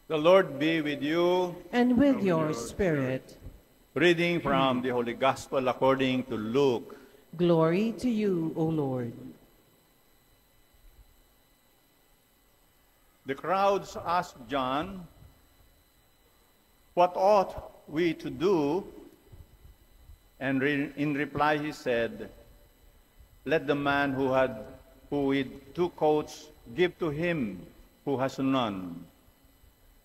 The Lord be with you. And with your spirit. Reading from the Holy Gospel according to Luke. Glory to you, O Lord. The crowds asked John, "What ought we to do?" And in reply he said, "Let the man who with 2 coats give to him who has none.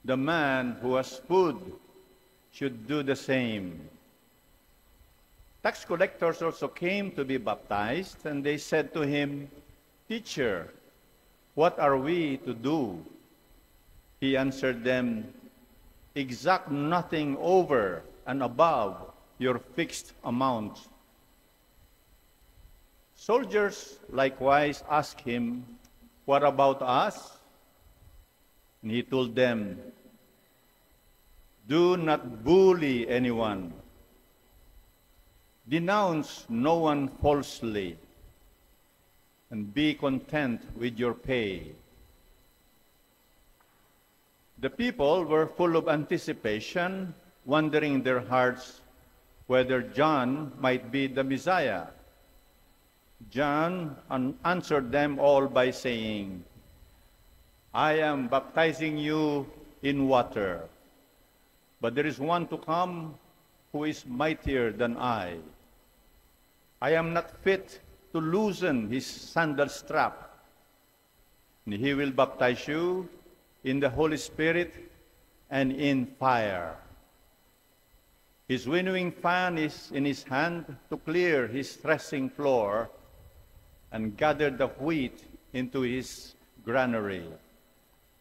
The man who has food should do the same." Tax collectors also came to be baptized, and they said to him, "Teacher, what are we to do?" He answered them, "Exact nothing over and above your fixed amount." Soldiers likewise asked him, "What about us?" And he told them, "Do not bully anyone. Denounce no one falsely, and be content with your pay." The people were full of anticipation, wondering in their hearts whether John might be the Messiah. John answered them all by saying, "I am baptizing you in water, but there is one to come who is mightier than I. I am not fit to loosen his sandal strap. And he will baptize you in the Holy Spirit and in fire. His winnowing fan is in his hand to clear his threshing floor and gather the wheat into his granary.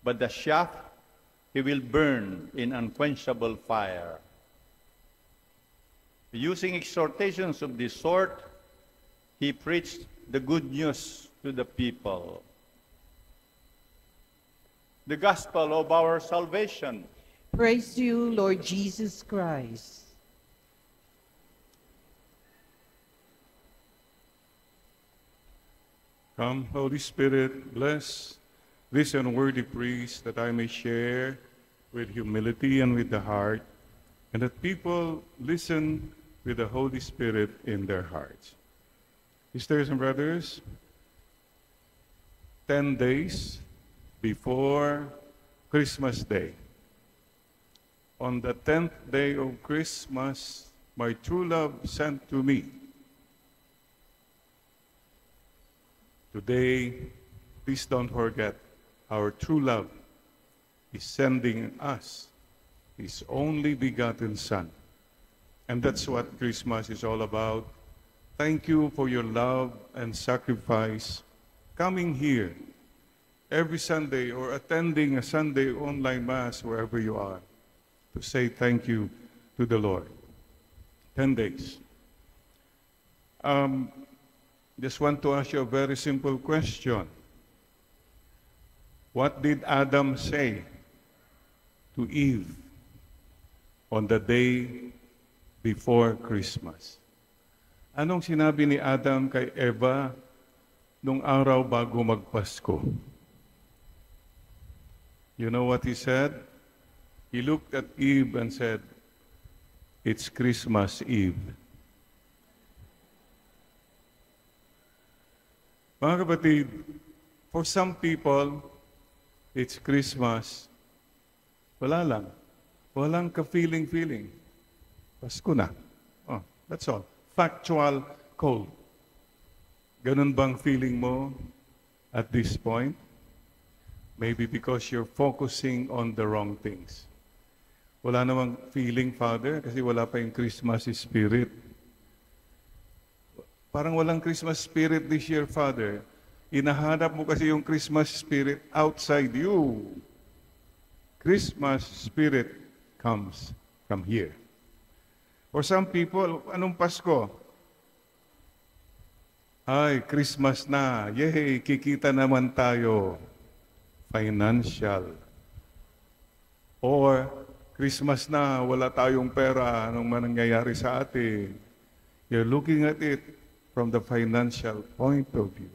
But the chaff he will burn in unquenchable fire." Using exhortations of this sort, he preached the good news to the people. The gospel of our salvation. Praise to you, Lord Jesus Christ. Come, Holy Spirit, bless this unworthy priest, that I may share with humility and with the heart, and that people listen with the Holy Spirit in their hearts. Sisters and brothers, 10 days before Christmas Day, on the 10th day of Christmas, my true love sent to me. Today, please don't forget, our true love is sending us his only begotten Son. And that's what Christmas is all about. Thank you for your love and sacrifice coming here every Sunday or attending a Sunday online Mass wherever you are to say thank you to the Lord. 10 days. Just want to ask you a very simple question. What did Adam say to Eve on the day before Christmas? Anong sinabi ni Adam kay Eva nung araw bago magpasko? You know what he said? He looked at Eve and said, "It's Christmas Eve." Mga kapatid, for some people, it's Christmas. Wala lang. Walang ka-feeling. Pasko na. Oh, that's all. Factual cold. Ganun bang feeling mo at this point? Maybe because you're focusing on the wrong things. Wala namang feeling, Father, kasi wala pa yung Christmas spirit. Parang walang Christmas spirit this year, Father. Inahanap mo kasi yung Christmas spirit outside you. Christmas spirit comes from here. For some people, anong Pasko? Ay, Christmas na. Yay, kikita naman tayo. Financial. Or, Christmas na, wala tayong pera. Anong manangyayari sa atin? You're looking at it from the financial point of view.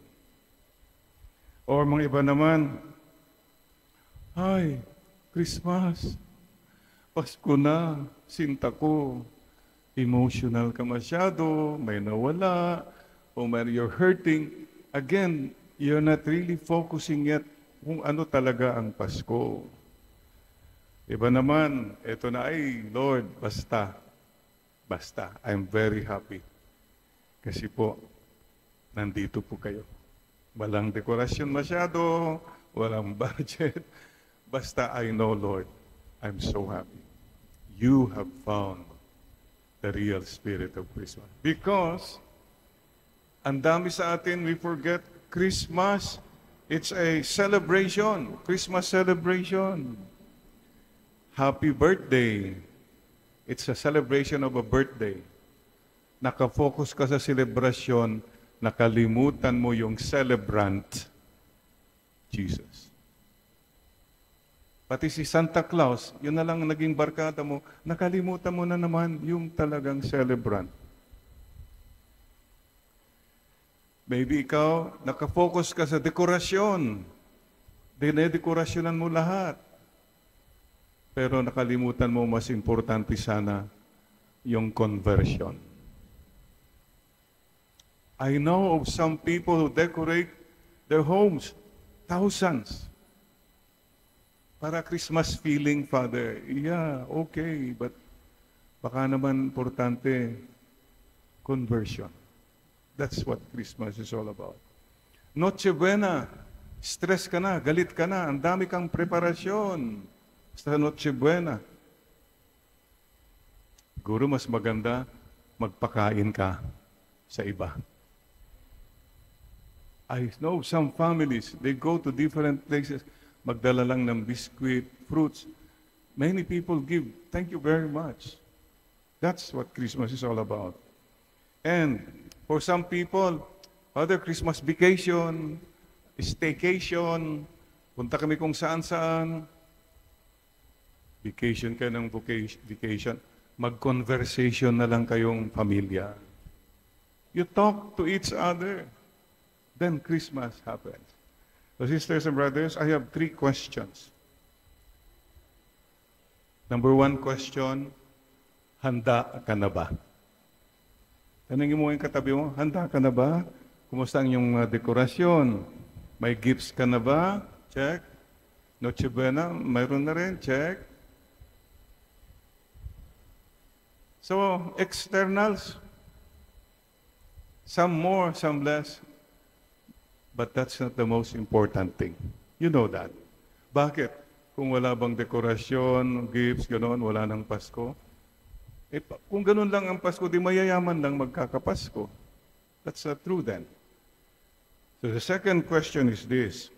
Or mga iba naman, ay, Christmas. Pasko na. Sinta ko. Emotional ka masyado. May nawala. O you're hurting. Again, you're not really focusing yet kung ano talaga ang Pasko. Iba naman, eto na, ay, Lord, basta. Basta. I'm very happy. Kasi po, nandito po kayo. Walang dekorasyon masyado, walang budget. Basta I know, Lord, I'm so happy. You have found the real spirit of Christmas. Because, ang dami sa atin, we forget Christmas. It's a celebration. Christmas celebration. Happy birthday. It's a celebration of a birthday. Nakafocus ka sa celebration, nakalimutan mo yung celebrant, Jesus. Pati si Santa Claus, yun na lang naging barkada mo, nakalimutan mo na naman yung talagang celebrant. Maybe ikaw, nakafocus ka sa dekorasyon. Dinedekorasyonan mo lahat. Pero nakalimutan mo, mas importante sana yung conversion. I know of some people who decorate their homes, thousands. Para Christmas feeling, Father. Yeah, okay, but baka naman importante, conversion. That's what Christmas is all about. Noche Buena, stress ka na, galit ka na, ang dami kang preparasyon sa Noche Buena. Siguro mas maganda, magpakain ka sa iba. I know some families, they go to different places, magdala lang ng biscuit, fruits. Many people give, thank you very much. That's what Christmas is all about. And for some people, other Christmas vacation, staycation, punta kami kung saan-saan. Vacation ka ng vacation, mag-conversation na lang kayong pamilya. You talk to each other. Then Christmas happens. So sisters and brothers, I have 3 questions. Number 1 question, handa ka na ba? Tanungin mo yung katabi mo, handa ka na ba? Kumusta ang iyong dekorasyon? May gifts ka na ba? Check. Noche Buena, mayroon na rin? Check. So, externals, some more, some less. But that's not the most important thing. You know that. Bakit? Kung wala bang dekorasyon, gifts, gano'n, wala nang Pasko. Eh, kung gano'n lang ang Pasko, di mayayaman lang magkakapasko. That's not true then. So the second question is this.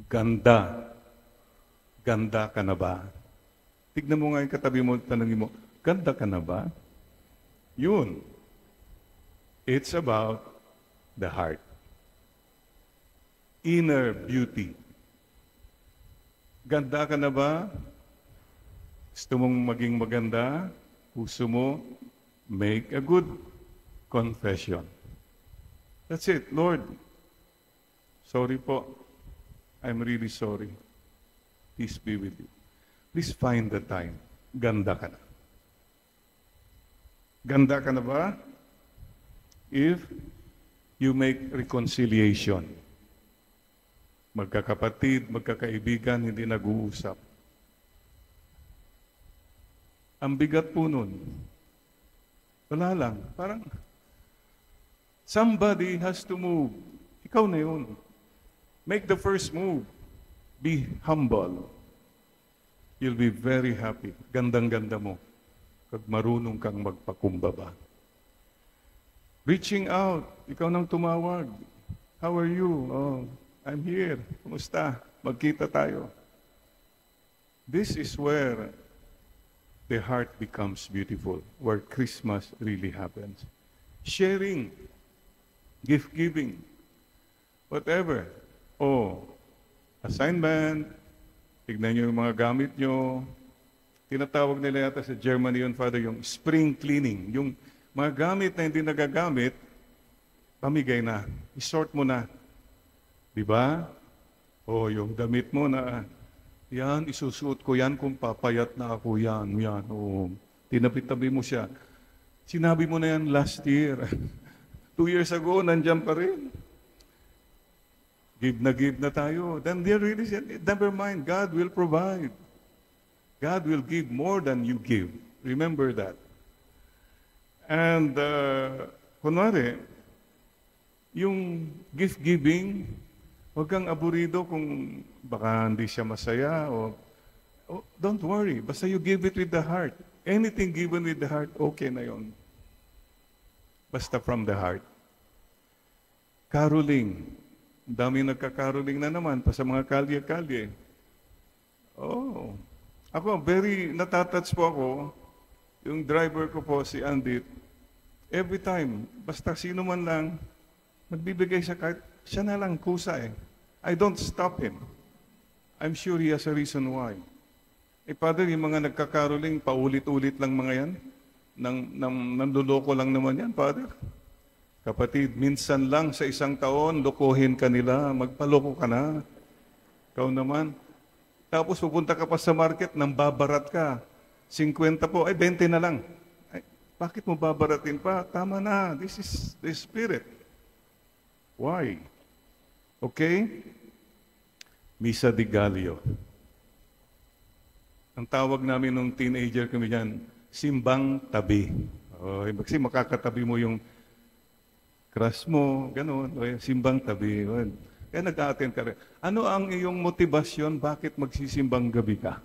Ganda. Ganda ka na ba? Tignan mo nga yung katabi mo, tanongin mo, ganda ka na ba? Yun. It's about the heart. Inner beauty. Ganda ka na ba? Gusto mong maging maganda? Puso mo? Make a good confession. That's it. Lord, sorry po. I'm really sorry. Peace be with you. Please find the time. Ganda ka na. Ganda ka na ba? If you make reconciliation. Magkakapatid, magkakaibigan, hindi nag-uusap. Ang bigat po nun. Wala lang. Parang, somebody has to move. Ikaw na yun. Make the first move. Be humble. You'll be very happy. Gandang-ganda mo. Pag marunong kang magpakumbaba. Reaching out. Ikaw nang tumawag. How are you? Oh, I'm here. Kumusta? Magkita tayo. This is where the heart becomes beautiful, where Christmas really happens. Sharing, gift-giving, whatever. Oh, assignment, tignan nyo yung mga gamit nyo. Tinatawag nila yata sa Germany yun, Father, yung spring cleaning. Yung mga gamit na hindi nagagamit, pamigay na. I-sort mo na. Di ba? O yung damit mo na Yan, isusuot ko yan kung papayat na ako yan. Yan, oo. Tinabi-tabi mo siya. Sinabi mo na yan last year. 2 years ago, nandyan pa rin. Give na tayo. Then they really said, never mind, God will provide. God will give more than you give. Remember that. And, kunwari, yung gift giving, huwag kang aburido kung baka hindi siya masaya o don't worry. Basta you give it with the heart. Anything given with the heart, okay na yon. Basta from the heart. Caroling. Dami nagka-caroling na naman pa sa mga kalye-kalye. Oh. Ako, very natatouch po ako. Yung driver ko po, si Andy, every time, basta sino man lang, magbibigay siya kahit siya na lang kusa eh. I don't stop him. I'm sure he has a reason why. Eh, Father, yung mga nagkakaroling, paulit-ulit lang mga yan. Nanduloko lang naman yan, Father. Kapatid, minsan lang sa isang taon, lokohin ka nila, magpaloko ka na. Ikaw naman. Tapos pupunta ka pa sa market, nang babarat ka. 50 po, ay 20 na lang. Ay, bakit mo babaratin pa? Tama na, this is the Spirit. Why? Okay? Misa de Gallo. Ang tawag namin nung teenager kami dyan, simbang tabi. Oh, kasi makakatabi mo yung crush mo, gano'n. Simbang tabi. Kaya nag-a-attend ka rin. Ano ang iyong motibasyon? Bakit magsisimbang gabi ka?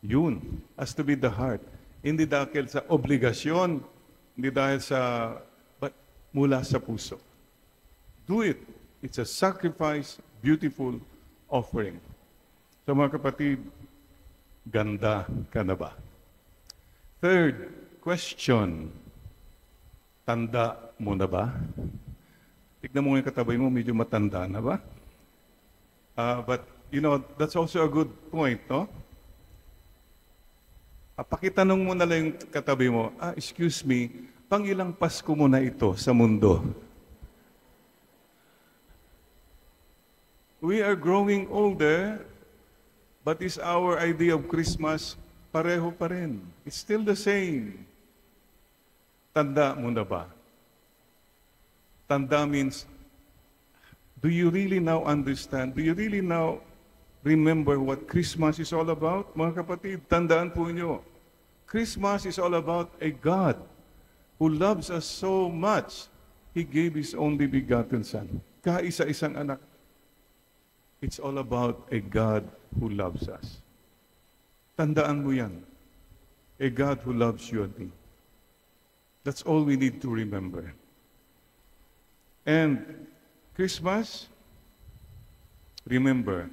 Yun. Has to be the heart. Hindi dahil sa obligasyon, hindi dahil sa, but mula sa puso. Do it. It's a sacrifice, beautiful offering. So mga kapatid, ganda ka na ba? Third question, tanda mo na ba? Tignan mo yung katabi mo, medyo matanda na ba? But, you know, that's also a good point, no? Pakitanong mo na lang yung katabi mo, excuse me, pang ilang Pasko mo na ito sa mundo? We are growing older, but is our idea of Christmas pareho pa rin? It's still the same. Tanda mo na ba? Tanda means, do you really now understand? Do you really now remember what Christmas is all about? Mga kapatid, tandaan po niyo, Christmas is all about a God who loves us so much, He gave His only begotten Son. Kaisa-isang anak. It's all about a God who loves us. Tandaan mo yan. A God who loves you and me. That's all we need to remember. And Christmas, remember,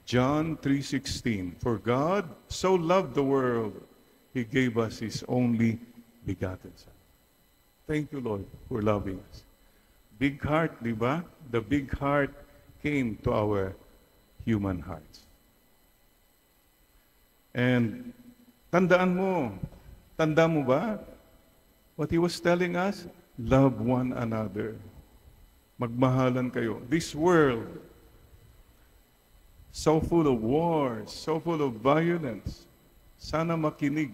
John 3:16, for God so loved the world, He gave us His only begotten Son. Thank you, Lord, for loving us. Big heart, di ba? The big heart came to our human hearts. And tanda mo ba what He was telling us? Love one another. Magmahalan kayo. This world, so full of wars, so full of violence, sana makinig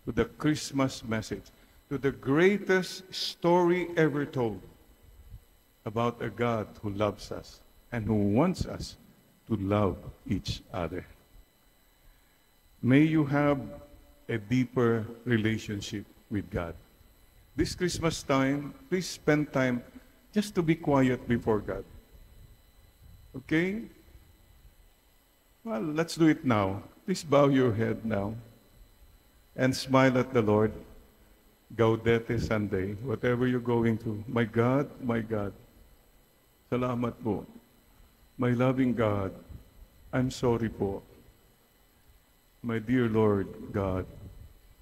to the Christmas message, to the greatest story ever told about a God who loves us and who wants us to love each other. May you have a deeper relationship with God. This Christmas time, please spend time just to be quiet before God. Okay? Well, let's do it now. Please bow your head now and smile at the Lord. Gaudete Sunday, whatever you're going through. My God, salamat po. My loving God, I'm sorry po. My dear Lord God,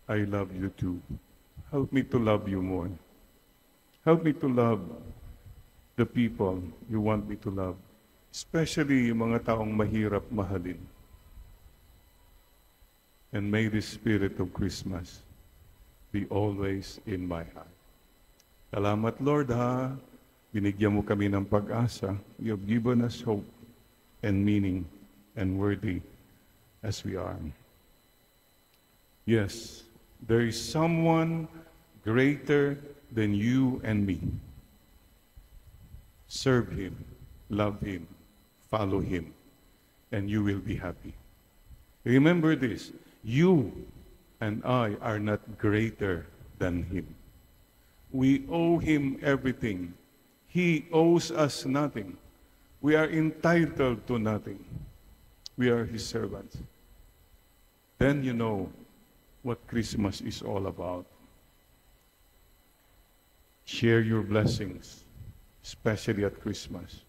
I love you too. Help me to love you more. Help me to love the people you want me to love. Especially yung mga taong mahirap mahalin. And may the spirit of Christmas be always in my heart. Salamat, Lord, ha. Binigyan mo kami ng pag-asa. You have given us hope and meaning and worthy as we are. Yes, there is someone greater than you and me. Serve Him, love Him, follow Him, and you will be happy. Remember this, you and I are not greater than Him. We owe Him everything. He owes us nothing. We are entitled to nothing. We are His servants. Then you know what Christmas is all about. Share your blessings, especially at Christmas.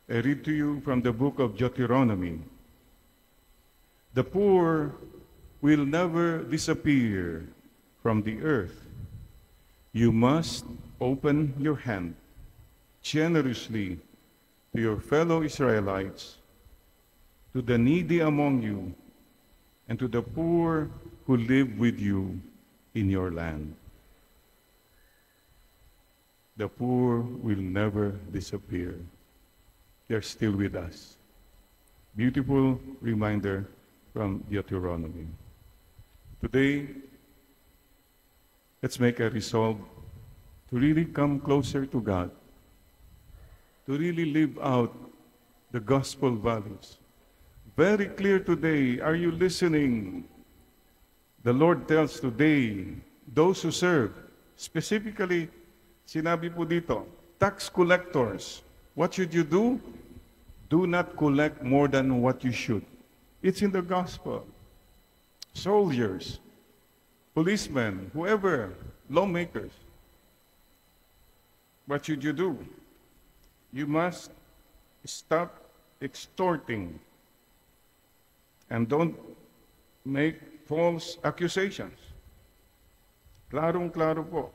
I read to you from the book of Deuteronomy. The poor will never disappear from the earth. You must open your hand generously to your fellow Israelites, to the needy among you, and to the poor who live with you in your land. The poor will never disappear. They're still with us. Beautiful reminder from Deuteronomy. Today, let's make a resolve to really come closer to God, to really live out the gospel values. Very clear today. Are you listening? The Lord tells today, those who serve, specifically, sinabi po dito, tax collectors, what should you do? Do not collect more than what you should. It's in the gospel. Soldiers, policemen, whoever, lawmakers, what should you do? You must stop extorting and don't make false accusations. Klarong-klaro po.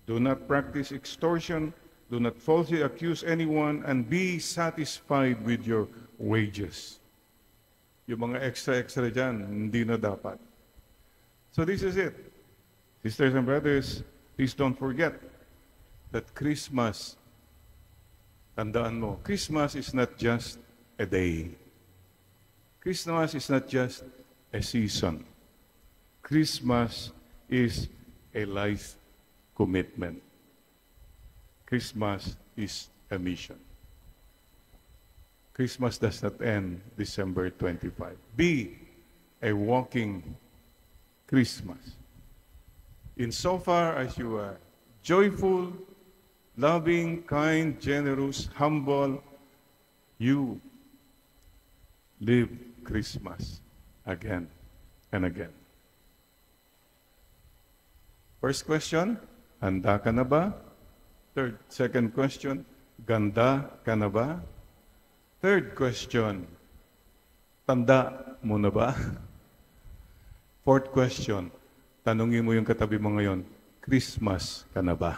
Do not practice extortion. Do not falsely accuse anyone, and be satisfied with your wages. Yung mga extra dyan, hindi na dapat. So this is it. Sisters and brothers, please don't forget that Christmas, tandaan mo, Christmas is not just a day. Christmas is not just a season. Christmas is a life commitment. Christmas is a mission. Christmas does not end December 25. Be a walking Christmas. Insofar as you are joyful, loving, kind, generous, humble, you live Christmas again and again. First question, handa ka na ba? Second question, ganda ka na ba? Third question, tanda mo na ba? Fourth question, tanungin mo yung katabi mo ngayon, Christmas ka na ba?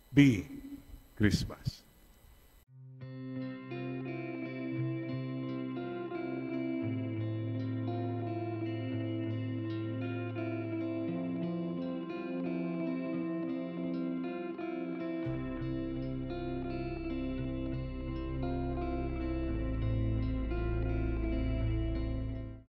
Be Christmas.